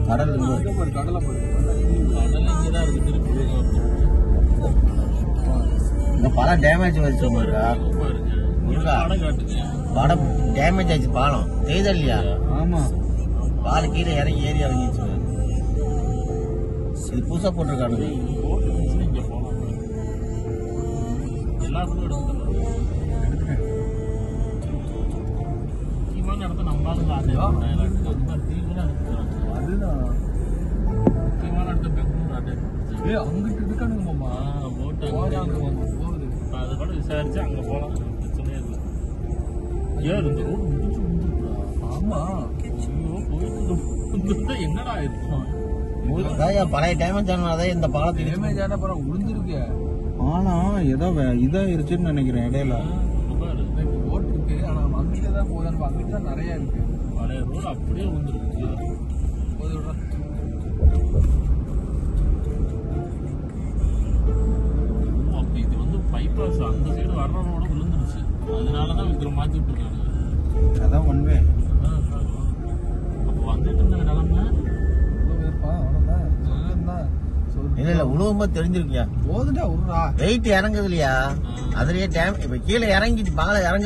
கடல் இந்த பாலம் டேமேஜ் வச்சு படம் டேமேஜ் ஆச்சு. பாலம் செய்த இல்லையா? ஆமா, பால் கீழே இறங்கி ஏறி இறங்கிச்சு. இது புதுசா போட்டிருக்கானுங்க. அங்கிட்டு இருக்கானுங்க அது கூட விசாரிச்சு அங்க போலாம். பிரச்சனையே இல்லை. ஏன் இந்த ரோடு முடிச்சு வந்துருக்கா? ஆமா, போயிட்டு என்னடா இருக்கும் பழைய டேமேஜ் ஆனதான் இந்த பாலத்துக்கு டேமேஜ் ஆன அப்புறம் விழுந்துருக்கு. பாலம் ஏதோ இதாயிருச்சுன்னு நினைக்கிறேன். இடையில ரோட் இருக்கு, ஆனா அங்கிட்டு தான் போதும். அங்கிட்டு தான் நிறைய இருக்கு. பழைய ரோடு அப்படியே விழுந்துருக்கு. இது வந்து பைபாஸ் அந்த சைடு வர்ற ரோடு விழுந்துருச்சு. அதனாலதான் இவங்க மாத்தி விட்டுருக்காங்க. அதான் ஒன்வே. அப்ப வந்துட்டு இருந்த நிலைமை இல்ல உழுவும்போது தெரிஞ்சிருக்கியா? போதுடா, வெயிட் இறங்குது இல்லையா? அதுலயே இப்ப கீழே இறங்கிட்டு பாலம் இறங்கு